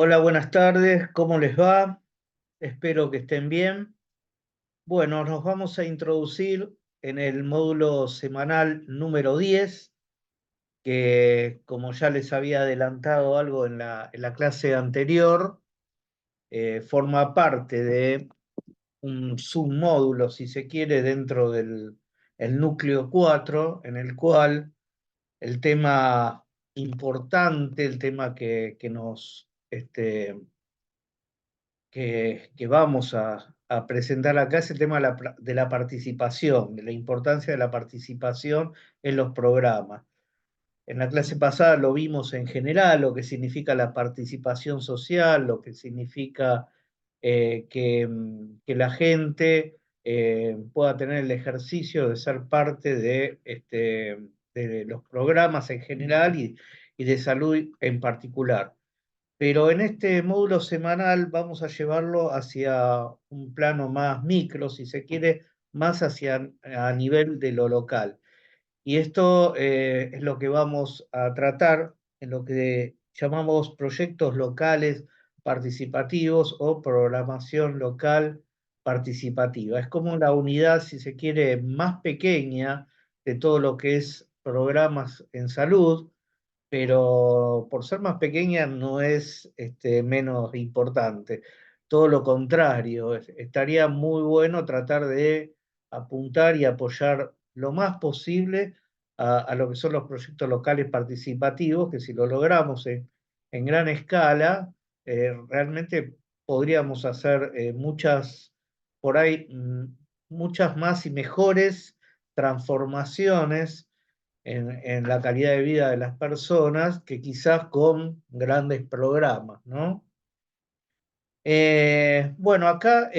Hola, buenas tardes, ¿cómo les va? Espero que estén bien. Bueno, nos vamos a introducir en el módulo semanal número 10, que como ya les había adelantado algo en la clase anterior, forma parte de un submódulo, si se quiere, dentro del el núcleo 4, en el cual el tema importante, el tema que nos que vamos a presentar acá es el tema de la participación, de la importancia de la participación en los programas. En la clase pasada lo vimos en general, lo que significa la participación social, lo que significa que la gente pueda tener el ejercicio de ser parte de los programas en general y de salud en particular. Pero en este módulo semanal vamos a llevarlo hacia un plano más micro, si se quiere, más hacia a nivel de lo local. Y esto es lo que vamos a tratar en lo que llamamos proyectos locales participativos o programación local participativa. Es como la unidad, si se quiere, más pequeña de todo lo que es programas en salud, pero por ser más pequeña no es menos importante. Todo lo contrario, estaría muy bueno tratar de apuntar y apoyar lo más posible a lo que son los proyectos locales participativos, que si lo logramos en gran escala, realmente podríamos hacer por ahí, muchas más y mejores transformaciones en la calidad de vida de las personas que quizás con grandes programas, ¿no? Bueno, acá,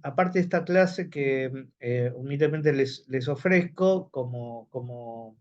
aparte de esta clase que humildemente les ofrezco como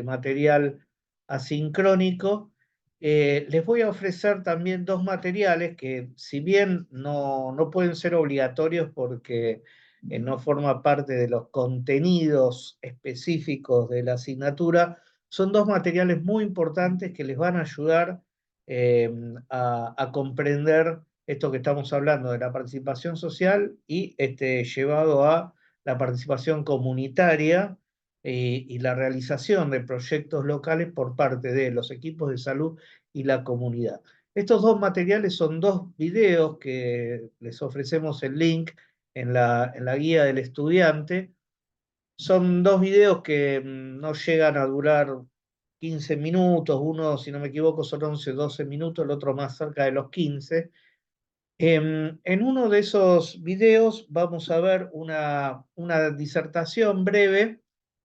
material asincrónico, les voy a ofrecer también dos materiales que, si bien no pueden ser obligatorios porque no forma parte de los contenidos específicos de la asignatura, son dos materiales muy importantes que les van a ayudar eh, a comprender esto que estamos hablando de la participación social y llevado a la participación comunitaria y la realización de proyectos locales por parte de los equipos de salud y la comunidad. Estos dos materiales son dos videos que les ofrecemos el link en la guía del estudiante. Son dos videos que no llegan a durar 15 minutos, uno, si no me equivoco, son 11, 12 minutos, el otro más cerca de los 15. En uno de esos videos vamos a ver una disertación breve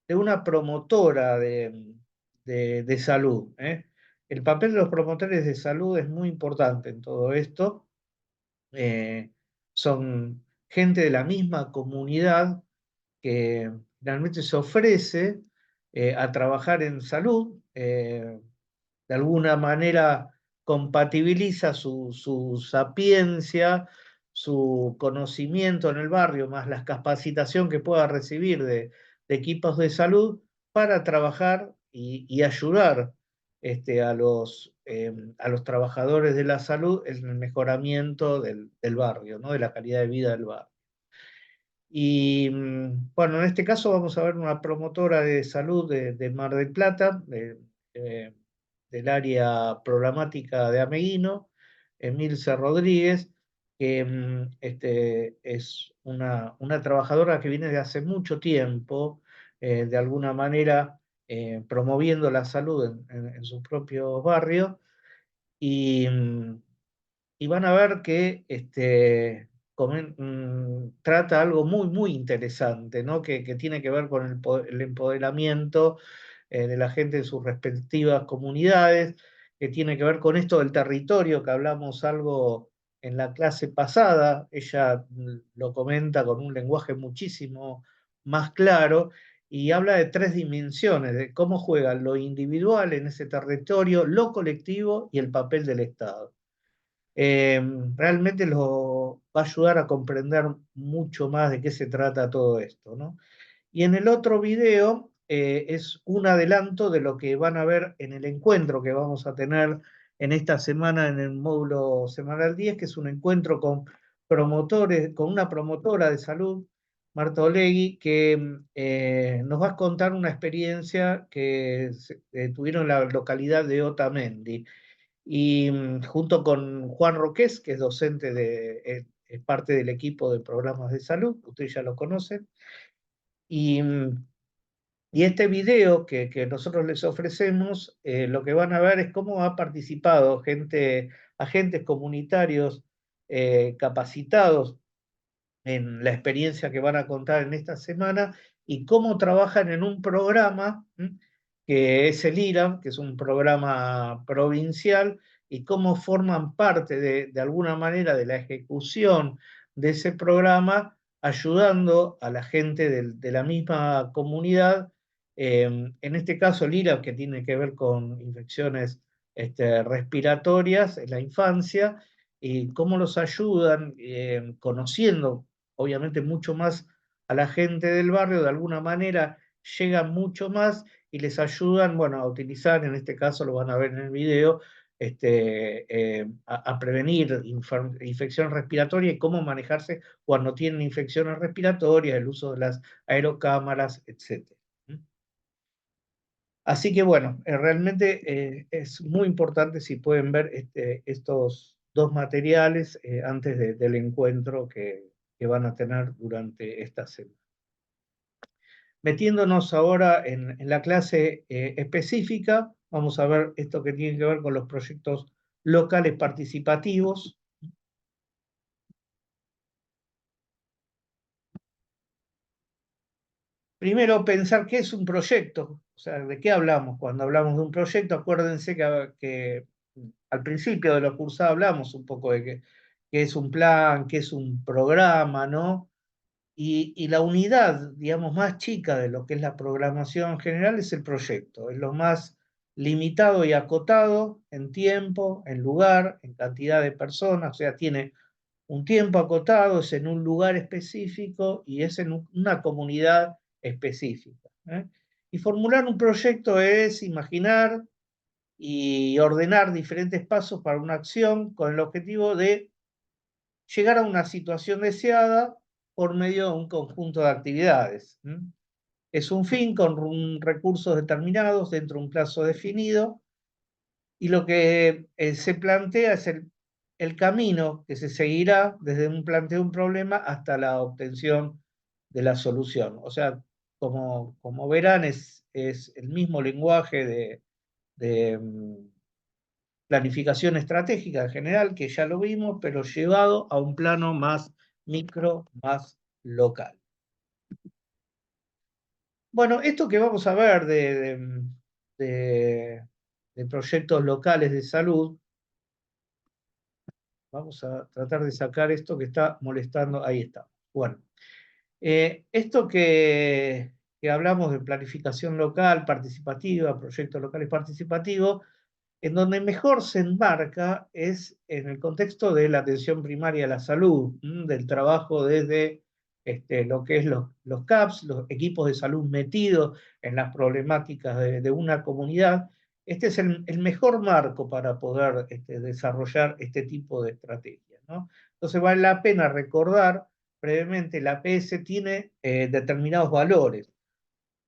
de una promotora de salud, ¿eh? El papel de los promotores de salud es muy importante en todo esto. Eh, Son gente de la misma comunidad que realmente se ofrece a trabajar en salud. De alguna manera compatibiliza su sapiencia, su conocimiento en el barrio, más la capacitación que pueda recibir de equipos de salud para trabajar y ayudar a los trabajadores de la salud en el mejoramiento del barrio, ¿no? De la calidad de vida del barrio. Y bueno, en este caso vamos a ver una promotora de salud de Mar del Plata, eh, del área programática de Ameguino, Emilce Rodríguez, que es una trabajadora que viene de hace mucho tiempo, de alguna manera promoviendo la salud en sus propios barrios. Y, y van a ver que trata algo muy, muy interesante, ¿no? Que tiene que ver con el empoderamiento de la gente de sus respectivas comunidades, que tiene que ver con esto del territorio, que hablamos algo en la clase pasada. Ella lo comenta con un lenguaje muchísimo más claro y habla de tres dimensiones, de cómo juega lo individual en ese territorio, lo colectivo y el papel del Estado. eh, Realmente lo va a ayudar a comprender mucho más de qué se trata todo esto, ¿no? Y en el otro video es un adelanto de lo que van a ver en el encuentro que vamos a tener en esta semana en el módulo semanal 10, que es un encuentro con promotores, con una promotora de salud, Marta Olegui, que nos va a contar una experiencia que tuvieron en la localidad de Otamendi. Y junto con Juan Roqués, que es docente es parte del equipo de programas de salud, ustedes ya lo conocen, y, y este video que nosotros les ofrecemos, lo que van a ver es cómo ha participado agentes comunitarios capacitados en la experiencia que van a contar en esta semana y cómo trabajan en un programa que es el IRAM, que es un programa provincial, y cómo forman parte de alguna manera de la ejecución de ese programa, ayudando a la gente de la misma comunidad. En este caso, el IRAM, que tiene que ver con infecciones respiratorias en la infancia, y cómo los ayudan conociendo obviamente mucho más a la gente del barrio, de alguna manera llegan mucho más y les ayudan, bueno, a utilizar, en este caso lo van a ver en el video, a prevenir infección respiratoria y cómo manejarse cuando tienen infecciones respiratorias, el uso de las aerocámaras, etc. Así que bueno, realmente es muy importante si pueden ver estos dos materiales antes del encuentro que van a tener durante esta semana. Metiéndonos ahora en la clase específica, vamos a ver esto que tiene que ver con los proyectos locales participativos. Primero, pensar qué es un proyecto, o sea, de qué hablamos. Cuando hablamos de un proyecto, acuérdense que al principio de la cursada hablamos un poco de qué es un plan, qué es un programa, ¿no? Y la unidad, digamos, más chica de lo que es la programación en general es el proyecto. Es lo más limitado y acotado en tiempo, en lugar, en cantidad de personas, o sea, tiene un tiempo acotado, es en un lugar específico y es en una comunidad específica. Y formular un proyecto es imaginar y ordenar diferentes pasos para una acción con el objetivo de llegar a una situación deseada por medio de un conjunto de actividades. Es un fin con recursos determinados dentro de un plazo definido y lo que se plantea es el camino que se seguirá desde un planteo de un problema hasta la obtención de la solución. O sea, como verán, es el mismo lenguaje de planificación estratégica en general, que ya lo vimos, pero llevado a un plano más micro, más local. Bueno, esto que vamos a ver de proyectos locales de salud, vamos a tratar de sacar esto que está molestando, ahí está. Bueno, esto que hablamos de planificación local, participativa, proyectos locales participativos, en donde mejor se enmarca es en el contexto de la atención primaria a la salud, del trabajo desde lo que es los CAPS, los equipos de salud metidos en las problemáticas de una comunidad. Este es el mejor marco para poder desarrollar este tipo de estrategias, ¿no? Entonces vale la pena recordar brevemente, la APS tiene determinados valores.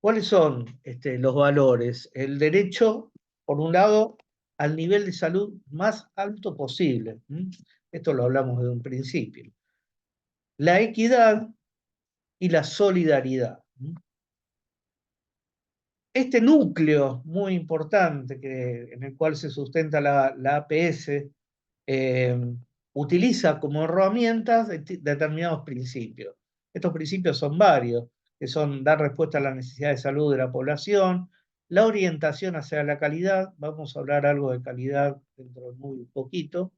¿Cuáles son los valores? El derecho, por un lado, al nivel de salud más alto posible. Esto lo hablamos desde un principio. La equidad y la solidaridad. Este núcleo muy importante en el cual se sustenta la APS utiliza como herramientas determinados principios. Estos principios son varios, que son dar respuesta a la necesidad de salud de la población, la orientación hacia la calidad, vamos a hablar algo de calidad dentro de muy poquito,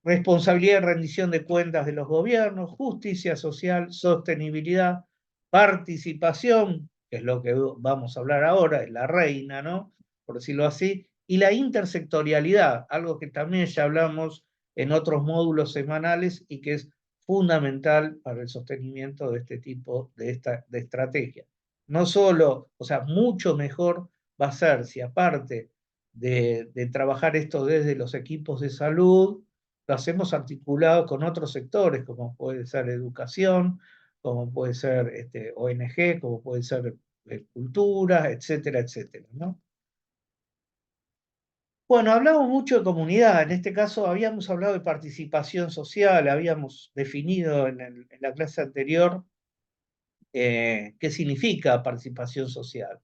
responsabilidad y rendición de cuentas de los gobiernos, justicia social, sostenibilidad, participación, que es lo que vamos a hablar ahora, es la reina, ¿no? Por decirlo así, y la intersectorialidad, algo que también ya hablamos en otros módulos semanales y que es fundamental para el sostenimiento de este tipo de estrategia. No solo, o sea, mucho mejor va a ser si aparte de trabajar esto desde los equipos de salud, lo hacemos articulado con otros sectores, como puede ser educación, como puede ser ONG, como puede ser cultura, etcétera, etcétera, ¿no? Bueno, hablamos mucho de comunidad, en este caso habíamos hablado de participación social, habíamos definido en la clase anterior qué significa participación social.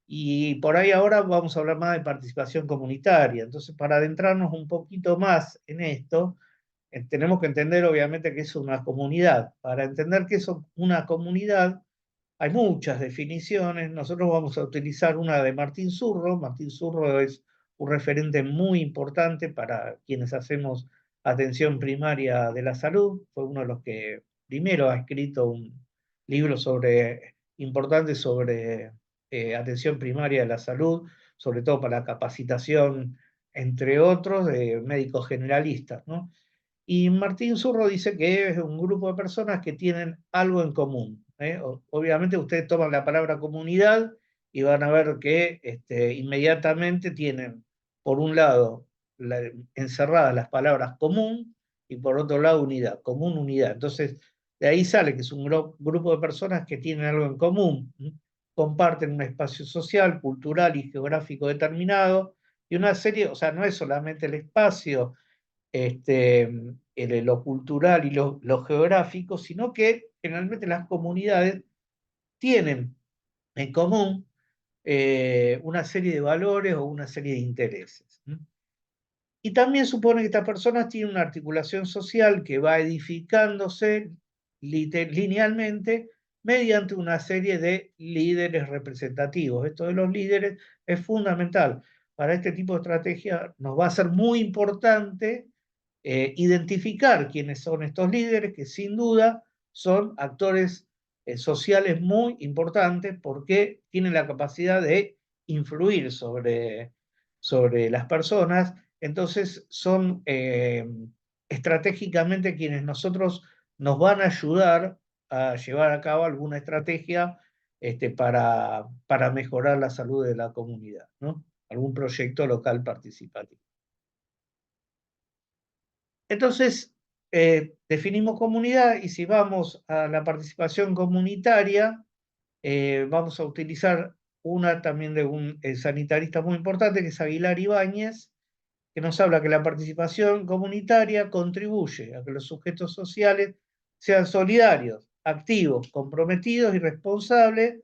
Y por ahí ahora vamos a hablar más de participación comunitaria. Entonces, para adentrarnos un poquito más en esto, tenemos que entender obviamente que es una comunidad. Para entender que es una comunidad, hay muchas definiciones. Nosotros vamos a utilizar una de Martín Zurro. Martín Zurro es un referente muy importante para quienes hacemos atención primaria de la salud. Fue uno de los que primero ha escrito un libro importante sobre atención primaria de la salud, sobre todo para capacitación, entre otros, de médicos generalistas, ¿no? Y Martín Zurro dice que es un grupo de personas que tienen algo en común, ¿eh? Obviamente ustedes toman la palabra comunidad y van a ver que inmediatamente tienen, por un lado, encerradas las palabras común y por otro lado unidad, común, unidad. Entonces, de ahí sale que es un grupo de personas que tienen algo en común, ¿sí? Comparten un espacio social, cultural y geográfico determinado y una serie, o sea, no es solamente el espacio, lo cultural y lo geográfico, sino que generalmente las comunidades tienen en común una serie de valores o una serie de intereses. Y también supone que estas personas tienen una articulación social que va edificándose linealmente mediante una serie de líderes representativos. Esto de los líderes es fundamental. Para este tipo de estrategia nos va a ser muy importante identificar quiénes son estos líderes, que sin duda son actores sociales muy importantes porque tienen la capacidad de influir sobre las personas. Entonces son estratégicamente quienes nos van a ayudar a llevar a cabo alguna estrategia para mejorar la salud de la comunidad, ¿no? Algún proyecto local participativo. Entonces, definimos comunidad y si vamos a la participación comunitaria, vamos a utilizar una también de un sanitarista muy importante, que es Aguilar Ibáñez, que nos habla que la participación comunitaria contribuye a que los sujetos sociales sean solidarios, activos, comprometidos y responsables,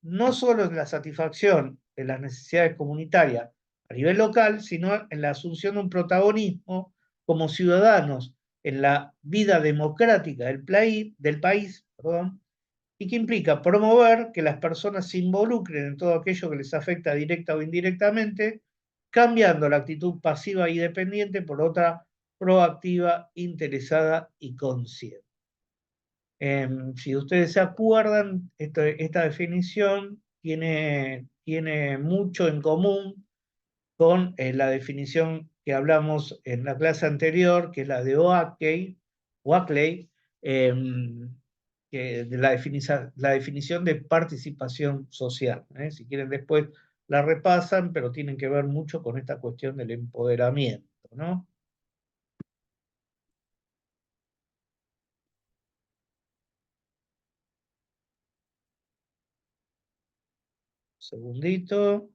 no solo en la satisfacción de las necesidades comunitarias a nivel local, sino en la asunción de un protagonismo como ciudadanos en la vida democrática del país, perdón, y que implica promover que las personas se involucren en todo aquello que les afecta directa o indirectamente, cambiando la actitud pasiva y dependiente por otra proactiva, interesada y consciente. Si ustedes se acuerdan, esta definición tiene mucho en común con la definición que hablamos en la clase anterior, que es la de Oakley, de la definición de participación social. Si quieren después la repasan, pero tienen que ver mucho con esta cuestión del empoderamiento, ¿no? Segundito.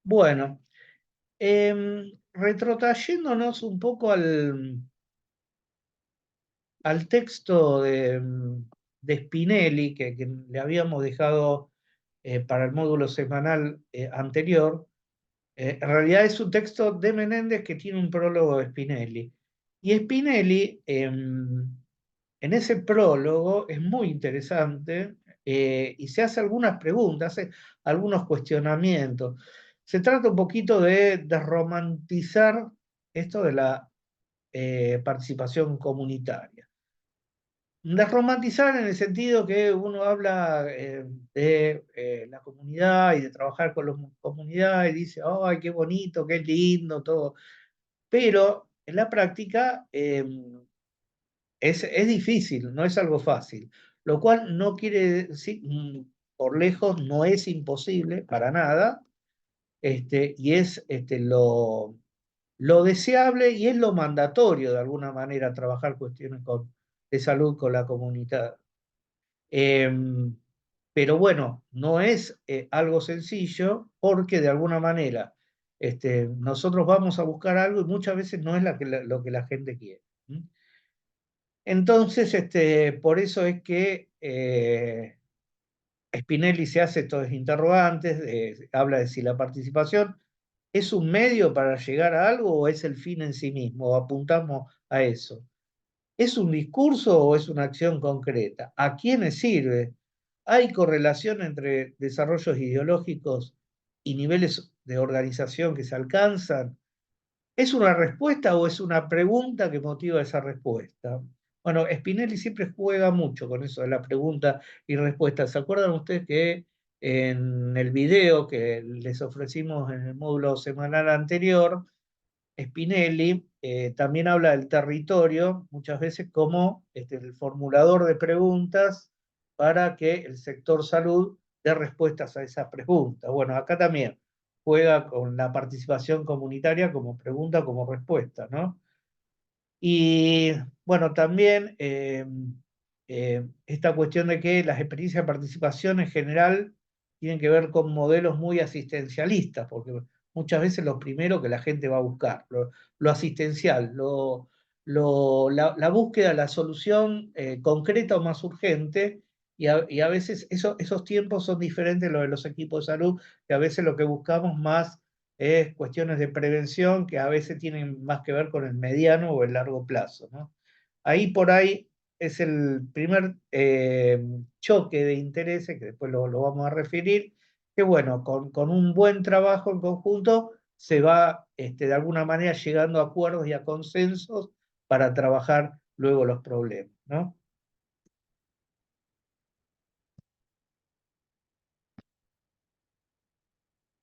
Bueno, retrotrayéndonos un poco al texto de Spinelli, que le habíamos dejado para el módulo semanal anterior, en realidad es un texto de Menéndez que tiene un prólogo de Spinelli. Y Spinelli, en ese prólogo, es muy interesante y se hace algunas preguntas, hace algunos cuestionamientos. Se trata un poquito de desromantizar esto de la participación comunitaria. Desromantizar en el sentido que uno habla de la comunidad y de trabajar con la comunidad y dice, ¡ay, qué bonito, qué lindo, todo! Pero en la práctica es difícil, no es algo fácil, lo cual no quiere decir, por lejos, no es imposible para nada, y es lo deseable y es lo mandatorio de alguna manera trabajar cuestiones de salud con la comunidad. Em, pero bueno, no es algo sencillo porque de alguna manera nosotros vamos a buscar algo y muchas veces no es lo que la gente quiere. ¿Mm? Entonces, por eso es que Spinelli se hace estos interrogantes, habla de si la participación es un medio para llegar a algo o es el fin en sí mismo, o apuntamos a eso. ¿Es un discurso o es una acción concreta? ¿A quiénes sirve? ¿Hay correlación entre desarrollos ideológicos y niveles de organización que se alcanzan? ¿Es una respuesta o es una pregunta que motiva esa respuesta? Bueno, Spinelli siempre juega mucho con eso de la pregunta y respuesta. ¿Se acuerdan ustedes que en el video que les ofrecimos en el módulo semanal anterior, Spinelli también habla del territorio, muchas veces como el formulador de preguntas para que el sector salud dé respuestas a esas preguntas? Bueno, acá también juega con la participación comunitaria como pregunta, como respuesta, ¿no? Y bueno, también esta cuestión de que las experiencias de participación en general tienen que ver con modelos muy asistencialistas, porque muchas veces lo primero que la gente va a buscar, lo asistencial, la búsqueda, la solución concreta o más urgente, y a veces esos tiempos son diferentes a los de los equipos de salud, que a veces lo que buscamos más es cuestiones de prevención que a veces tienen más que ver con el mediano o el largo plazo, ¿no? Ahí por ahí es el primer choque de intereses, que después lo vamos a referir, que bueno, con un buen trabajo en conjunto se va de alguna manera llegando a acuerdos y a consensos para trabajar luego los problemas, ¿no?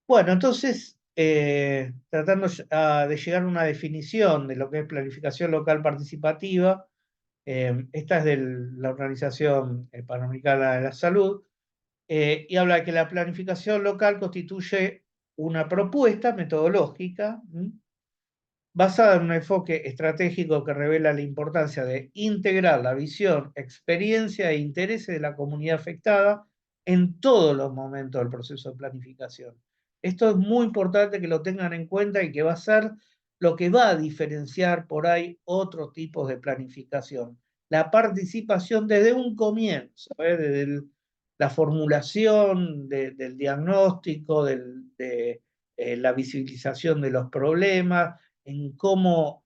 Bueno, entonces, tratando de llegar a una definición de lo que es planificación local participativa, esta es de la Organización Panamericana de la Salud, y habla de que la planificación local constituye una propuesta metodológica, ¿m?, basada en un enfoque estratégico que revela la importancia de integrar la visión, experiencia e intereses de la comunidad afectada en todos los momentos del proceso de planificación. Esto es muy importante que lo tengan en cuenta y que va a ser lo que va a diferenciar por ahí otros tipos de planificación. La participación desde un comienzo, desde la formulación del diagnóstico, de la visibilización de los problemas, en cómo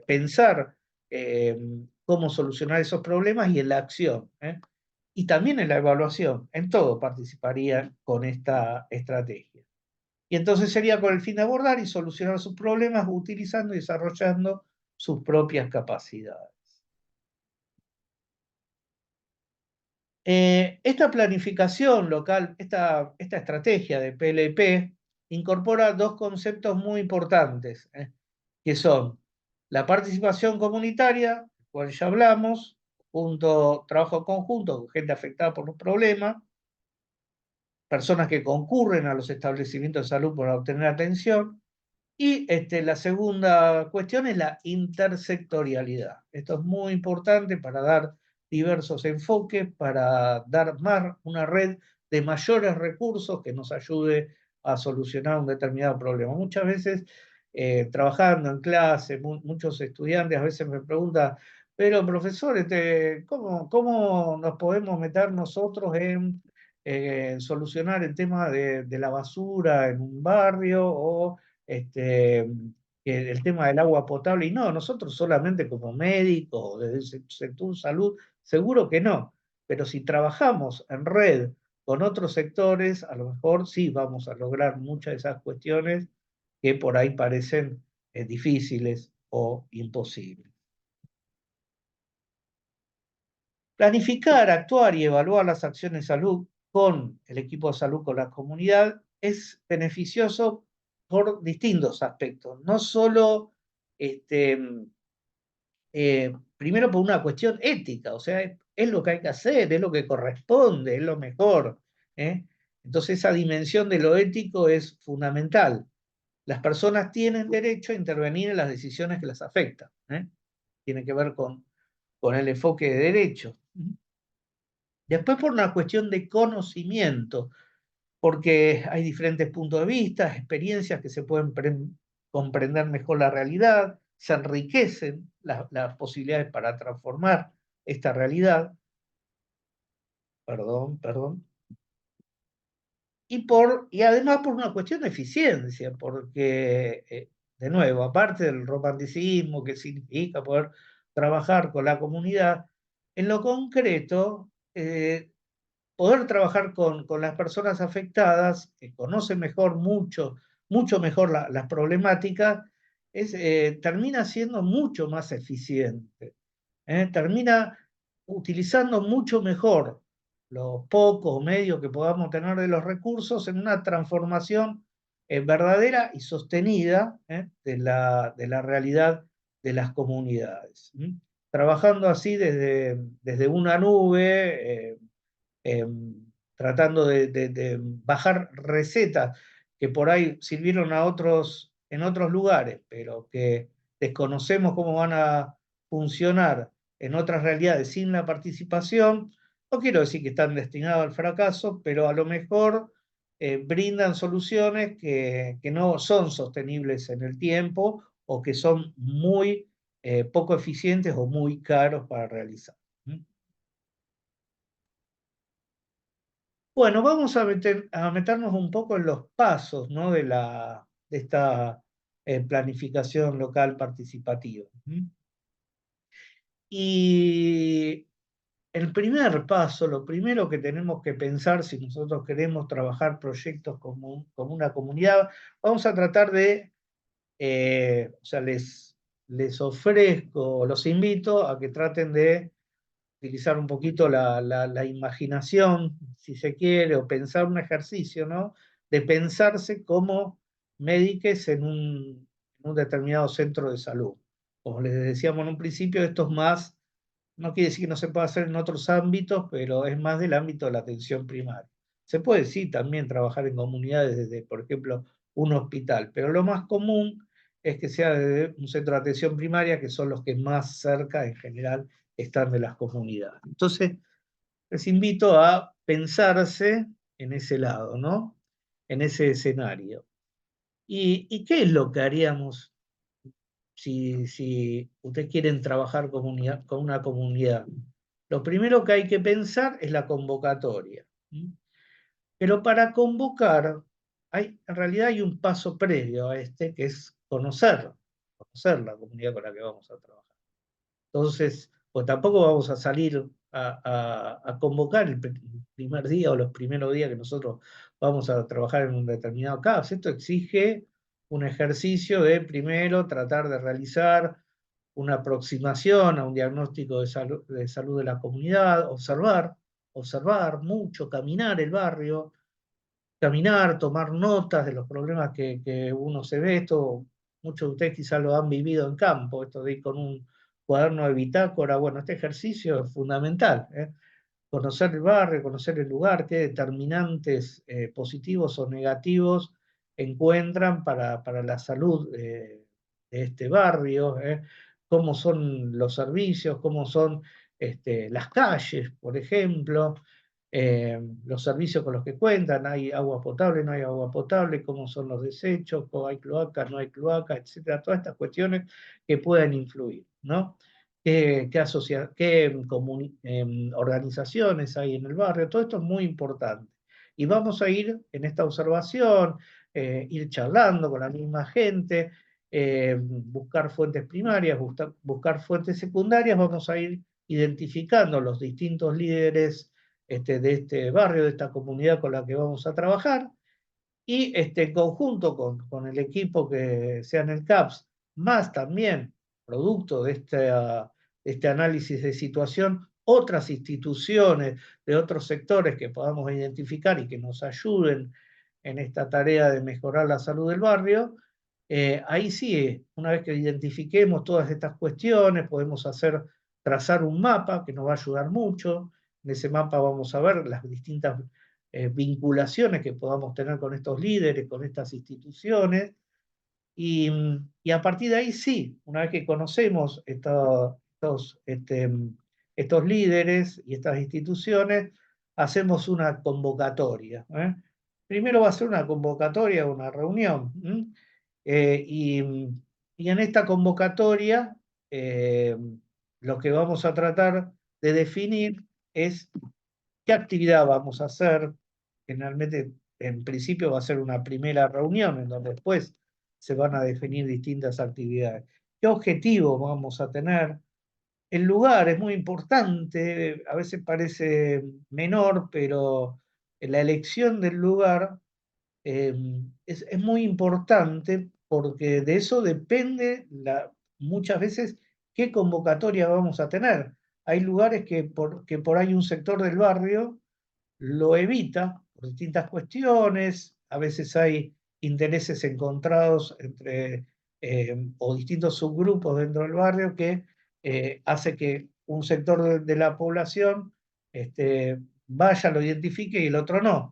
pensar cómo solucionar esos problemas y en la acción. Y también en la evaluación, en todo participaría con esta estrategia. Y entonces sería con el fin de abordar y solucionar sus problemas utilizando y desarrollando sus propias capacidades. Esta planificación local, esta estrategia de PLP, incorpora dos conceptos muy importantes, que son la participación comunitaria, del cual ya hablamos, trabajo conjunto con gente afectada por los problemas, personas que concurren a los establecimientos de salud para obtener atención, y la segunda cuestión es la intersectorialidad. Esto es muy importante para dar diversos enfoques, para dar más una red de mayores recursos que nos ayude a solucionar un determinado problema. Muchas veces, trabajando en clase, muchos estudiantes a veces me preguntan, pero profesor, ¿cómo nos podemos meter nosotros en solucionar el tema de la basura en un barrio o el tema del agua potable? Y no, nosotros solamente como médicos, desde el sector salud, seguro que no. Pero si trabajamos en red con otros sectores, a lo mejor sí vamos a lograr muchas de esas cuestiones que por ahí parecen difíciles o imposibles. Planificar, actuar y evaluar las acciones de salud con el equipo de salud, con la comunidad, es beneficioso por distintos aspectos. No solo, primero por una cuestión ética, o sea, es lo que hay que hacer, es lo que corresponde, es lo mejor. ¿Eh? Entonces esa dimensión de lo ético es fundamental. Las personas tienen derecho a intervenir en las decisiones que las afectan. Tiene que ver con el enfoque de derecho. Después por una cuestión de conocimiento, porque hay diferentes puntos de vista, experiencias que se pueden comprender mejor la realidad, se enriquecen las posibilidades para transformar esta realidad. Perdón. Y además por una cuestión de eficiencia, porque, de nuevo, aparte del romanticismo que significa poder trabajar con la comunidad, en lo concreto, poder trabajar con las personas afectadas, que conocen mejor, mucho mejor las problemáticas, termina siendo mucho más eficiente. Termina utilizando mucho mejor los pocos medios que podamos tener de los recursos en una transformación verdadera y sostenida de la realidad de las comunidades. Trabajando así desde una nube, eh, tratando de bajar recetas que por ahí sirvieron en otros lugares, pero que desconocemos cómo van a funcionar en otras realidades sin la participación. No quiero decir que están destinados al fracaso, pero a lo mejor brindan soluciones que no son sostenibles en el tiempo o que son muy poco eficientes o muy caros para realizar. Bueno, vamos a meternos un poco en los pasos, ¿no? de esta planificación local participativa. Y el primer paso, lo primero que tenemos que pensar si nosotros queremos trabajar proyectos como una comunidad, vamos a tratar o sea, les ofrezco, los invito a que traten de utilizar un poquito la imaginación, si se quiere, o pensar un ejercicio, ¿no? De pensarse como médicos en un determinado centro de salud. Como les decíamos en un principio, esto es más, no quiere decir que no se pueda hacer en otros ámbitos, pero es más del ámbito de la atención primaria. Se puede, sí, también trabajar en comunidades desde, por ejemplo, un hospital, pero lo más común es que sea desde un centro de atención primaria, que son los que más cerca en general están de las comunidades. Entonces, les invito a pensarse en ese lado, ¿no? En ese escenario. ¿Y qué es lo que haríamos si ustedes quieren trabajar con una comunidad? Lo primero que hay que pensar es la convocatoria. Pero para convocar, en realidad hay un paso previo a este, que es conocer la comunidad con la que vamos a trabajar. Entonces, pues tampoco vamos a salir a convocar el primer día o los primeros días que nosotros vamos a trabajar en un determinado caso. Esto exige un ejercicio de primero tratar de realizar una aproximación a un diagnóstico de salud de la comunidad, observar mucho, caminar el barrio, caminar, tomar notas de los problemas que uno se ve. Esto, muchos de ustedes quizás lo han vivido en campo, esto de ir con un cuaderno de bitácora. Bueno, este ejercicio es fundamental, ¿eh? Conocer el barrio, conocer el lugar, qué determinantes positivos o negativos encuentran para la salud de este barrio, cómo son los servicios, cómo son las calles, por ejemplo, los servicios con los que cuentan, hay agua potable, no hay agua potable, cómo son los desechos, cómo hay cloacas, no hay cloacas, etcétera, todas estas cuestiones que pueden influir, ¿no? ¿Qué organizaciones hay en el barrio? Todo esto es muy importante. Y vamos a ir en esta observación, ir charlando con la misma gente, buscar fuentes primarias, buscar fuentes secundarias, vamos a ir identificando los distintos líderes de este barrio, de esta comunidad con la que vamos a trabajar, y en conjunto con el equipo que sea en el CAPS, más también producto de este análisis de situación, otras instituciones de otros sectores que podamos identificar y que nos ayuden en esta tarea de mejorar la salud del barrio. Ahí sí, una vez que identifiquemos todas estas cuestiones, podemos trazar un mapa que nos va a ayudar mucho. En ese mapa vamos a ver las distintas vinculaciones que podamos tener con estos líderes, con estas instituciones, y a partir de ahí sí, una vez que conocemos estos líderes y estas instituciones, hacemos una convocatoria. Primero va a ser una convocatoria, una reunión. Eh, y, y en esta convocatoria eh, lo que vamos a tratar de definir es qué actividad vamos a hacer. Generalmente, en principio, va a ser una primera reunión en donde después se van a definir distintas actividades. ¿Qué objetivo vamos a tener? El lugar es muy importante, a veces parece menor, pero la elección del lugar eh, es muy importante porque de eso depende muchas veces qué convocatoria vamos a tener. Hay lugares que por ahí un sector del barrio lo evita por distintas cuestiones, a veces hay intereses encontrados entre o distintos subgrupos dentro del barrio que hace que un sector de la población vaya, lo identifique y el otro no.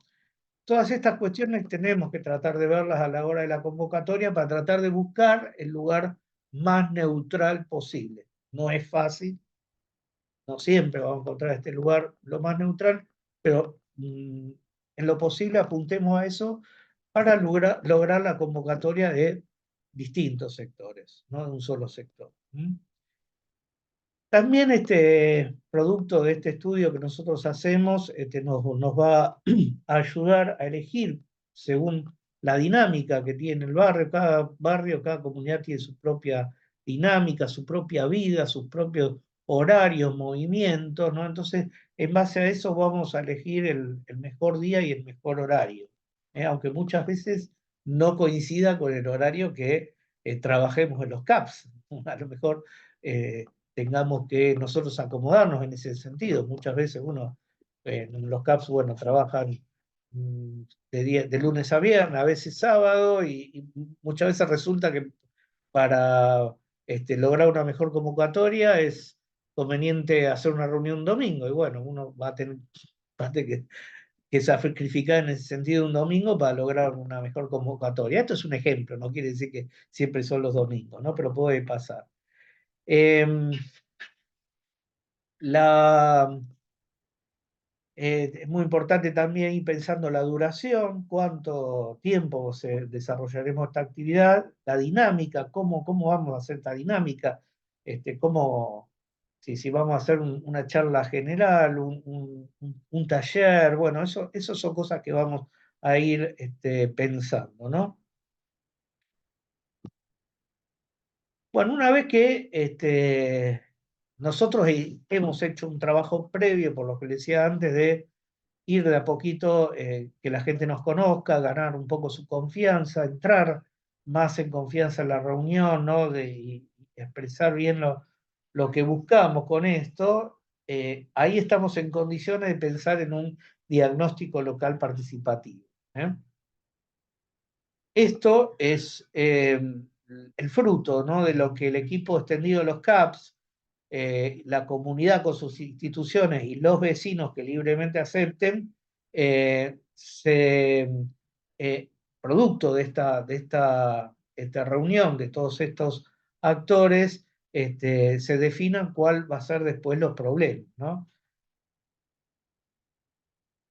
Todas estas cuestiones tenemos que tratar de verlas a la hora de la convocatoria para tratar de buscar el lugar más neutral posible. No es fácil, no siempre vamos a encontrar este lugar lo más neutral, pero en lo posible apuntemos a eso para lograr la convocatoria de distintos sectores, no de un solo sector. También producto de este estudio que nosotros hacemos nos va a ayudar a elegir según la dinámica que tiene el barrio, cada comunidad tiene su propia dinámica, su propia vida, sus propios horarios, movimientos, ¿no? Entonces, en base a eso vamos a elegir el mejor día y el mejor horario, aunque muchas veces no coincida con el horario que trabajemos en los CAPS. A lo mejor tengamos que nosotros acomodarnos en ese sentido. Muchas veces uno, en los CAPS, bueno, trabajan de lunes a viernes, a veces sábado, y muchas veces resulta que para lograr una mejor convocatoria es conveniente hacer una reunión un domingo, y bueno, uno va a tener parte que sacrificar en ese sentido un domingo para lograr una mejor convocatoria. Esto es un ejemplo, no quiere decir que siempre son los domingos, ¿no? Pero puede pasar. Eh, la, es muy importante también ir pensando la duración, cuánto tiempo desarrollaremos esta actividad, la dinámica, cómo vamos a hacer esta dinámica, si vamos a hacer una charla general, un taller, bueno, eso son cosas que vamos a ir pensando, ¿no? Bueno, una vez que nosotros hemos hecho un trabajo previo, por lo que le decía antes, de ir de a poquito, que la gente nos conozca, ganar un poco su confianza, entrar más en confianza en la reunión, ¿no? Y expresar bien lo que buscamos con esto, ahí estamos en condiciones de pensar en un diagnóstico local participativo. ¿eh? Esto es el fruto, ¿no? De lo que el equipo extendido de los CAPS, la comunidad con sus instituciones y los vecinos que libremente acepten, producto esta reunión de todos estos actores, se definan cuál va a ser después los problemas, ¿no?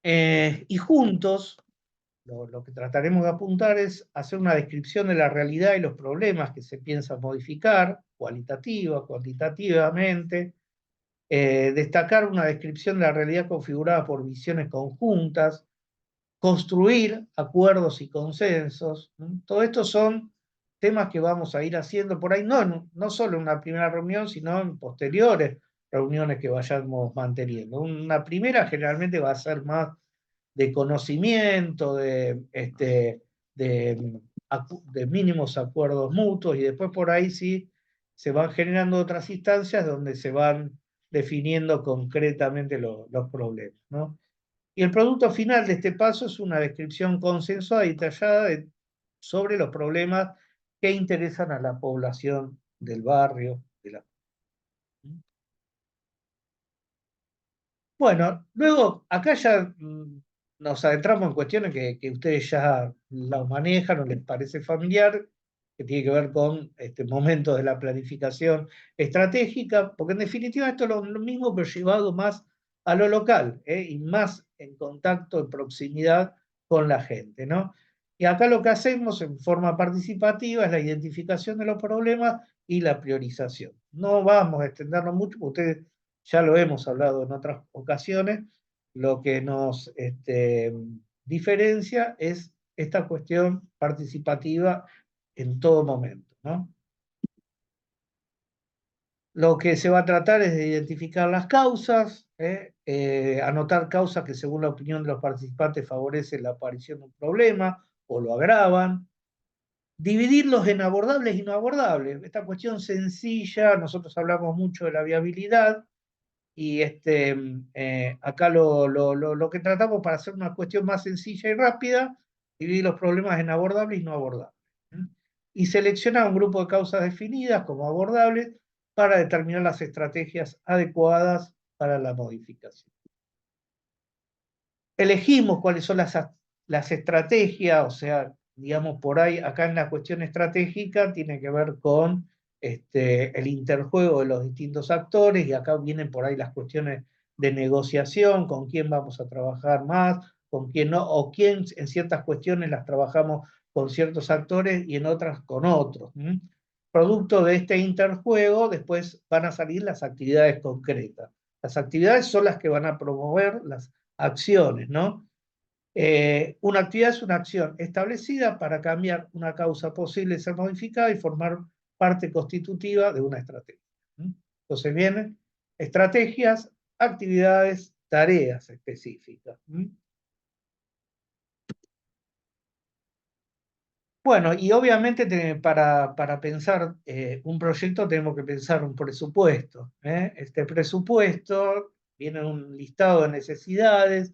Y juntos lo que trataremos de apuntar es hacer una descripción de la realidad y los problemas que se piensan modificar, cualitativa, cuantitativamente, destacar una descripción de la realidad configurada por visiones conjuntas, construir acuerdos y consensos. Todo esto son temas que vamos a ir haciendo por ahí, no solo en una primera reunión, sino en posteriores reuniones que vayamos manteniendo. Una primera generalmente va a ser más de conocimiento, de, de mínimos acuerdos mutuos, y después por ahí sí se van generando otras instancias donde se van definiendo concretamente los problemas, ¿no? Y el producto final de este paso es una descripción consensuada y detallada sobre los problemas que interesan a la población del barrio. Bueno, luego acá ya nos adentramos en cuestiones que ustedes ya las manejan o les parece familiar, que tiene que ver con momentos de la planificación estratégica, porque en definitiva esto es lo mismo, pero llevado más a lo local, y más en contacto, en proximidad con la gente, ¿no? Y acá lo que hacemos en forma participativa es la identificación de los problemas y la priorización. No vamos a extendernos mucho, porque ustedes ya lo hemos hablado en otras ocasiones. Lo que nos diferencia es esta cuestión participativa en todo momento, ¿no? Lo que se va a tratar es de identificar las causas, anotar causas que según la opinión de los participantes favorecen la aparición de un problema o lo agravan, dividirlos en abordables y no abordables. Esta cuestión sencilla, nosotros hablamos mucho de la viabilidad, y acá lo que tratamos para hacer una cuestión más sencilla y rápida, dividir los problemas en abordables y no abordables. Y seleccionar un grupo de causas definidas como abordables para determinar las estrategias adecuadas para la modificación. Elegimos cuáles son las estrategias, o sea, digamos, por ahí, acá en la cuestión estratégica tiene que ver con el interjuego de los distintos actores, y acá vienen por ahí las cuestiones de negociación, con quién vamos a trabajar más, con quién no, o quién en ciertas cuestiones las trabajamos con ciertos actores y en otras con otros. Producto de este interjuego, después van a salir las actividades concretas. Las actividades son las que van a promover las acciones, ¿no? Una actividad es una acción establecida para cambiar una causa posible de ser modificada y formar parte constitutiva de una estrategia. Entonces vienen estrategias, actividades, tareas específicas. Bueno, y obviamente para pensar un proyecto tenemos que pensar un presupuesto. Este presupuesto viene de un listado de necesidades,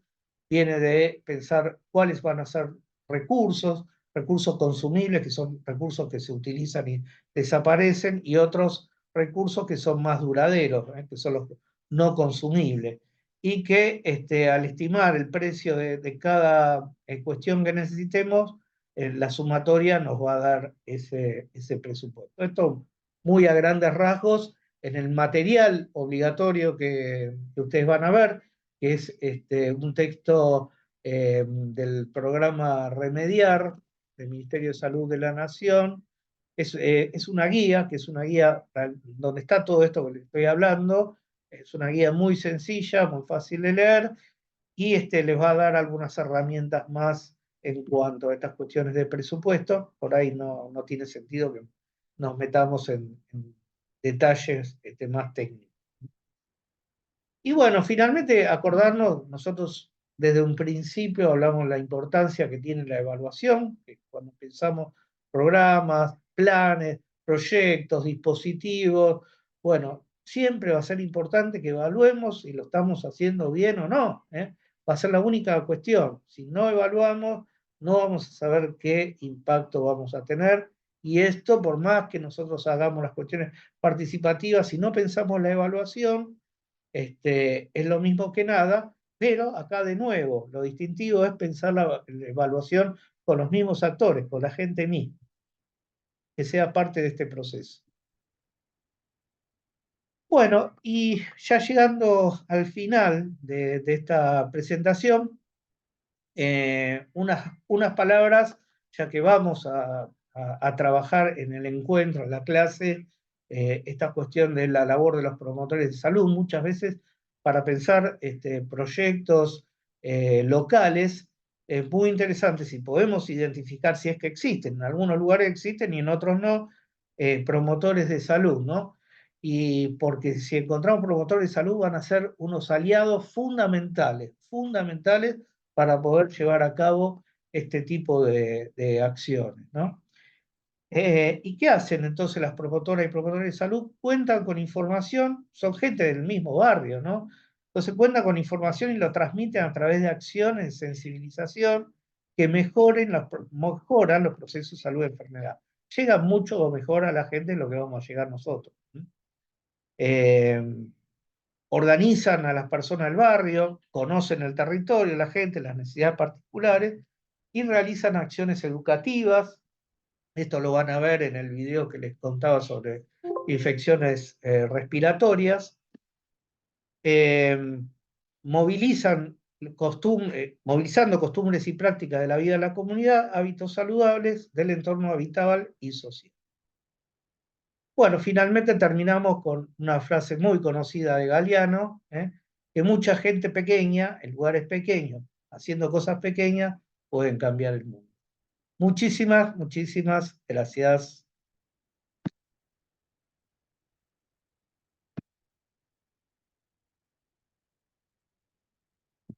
viene de pensar cuáles van a ser recursos, recursos consumibles, que son recursos que se utilizan y desaparecen, y otros recursos que son más duraderos, que son los no consumibles. Y que al estimar el precio de cada cuestión que necesitemos, la sumatoria nos va a dar ese presupuesto. Esto muy a grandes rasgos en el material obligatorio que ustedes van a ver, que es un texto del programa Remediar del Ministerio de Salud de la Nación. Es una guía, que es una guía donde está todo esto que les estoy hablando. Es una guía muy sencilla, muy fácil de leer, y les va a dar algunas herramientas más en cuanto a estas cuestiones de presupuesto. Por ahí no tiene sentido que nos metamos en detalles más técnicos. Y bueno, finalmente acordarnos, nosotros desde un principio hablamos de la importancia que tiene la evaluación, que cuando pensamos programas, planes, proyectos, dispositivos, bueno, siempre va a ser importante que evaluemos si lo estamos haciendo bien o no, Va a ser la única cuestión. Si no evaluamos, no vamos a saber qué impacto vamos a tener, y esto, por más que nosotros hagamos las cuestiones participativas, si no pensamos la evaluación, es lo mismo que nada, pero acá de nuevo, lo distintivo es pensar la evaluación con los mismos actores, con la gente misma, que sea parte de este proceso. Bueno, y ya llegando al final de esta presentación, unas palabras, ya que vamos a trabajar en el encuentro, en la clase, esta cuestión de la labor de los promotores de salud, muchas veces para pensar proyectos locales. Es muy interesante si podemos identificar, si es que existen, en algunos lugares existen y en otros no, promotores de salud, ¿no? Y porque si encontramos promotores de salud van a ser unos aliados fundamentales, fundamentales para poder llevar a cabo este tipo de acciones, ¿no? ¿Y qué hacen entonces las promotoras y promotores de salud? Cuentan con información, son gente del mismo barrio, ¿no? Entonces cuentan con información y lo transmiten a través de acciones de sensibilización que mejoran los procesos de salud y enfermedad. Llega mucho mejor a la gente de lo que vamos a llegar nosotros. organizan a las personas del barrio, conocen el territorio, la gente, las necesidades particulares y realizan acciones educativas. Esto lo van a ver en el video que les contaba sobre infecciones respiratorias. Eh, movilizan movilizando costumbres y prácticas de la vida de la comunidad, hábitos saludables del entorno habitable y social. Bueno, finalmente terminamos con una frase muy conocida de Galeano, que mucha gente pequeña, en lugares pequeños, haciendo cosas pequeñas, pueden cambiar el mundo. Muchísimas, muchísimas gracias.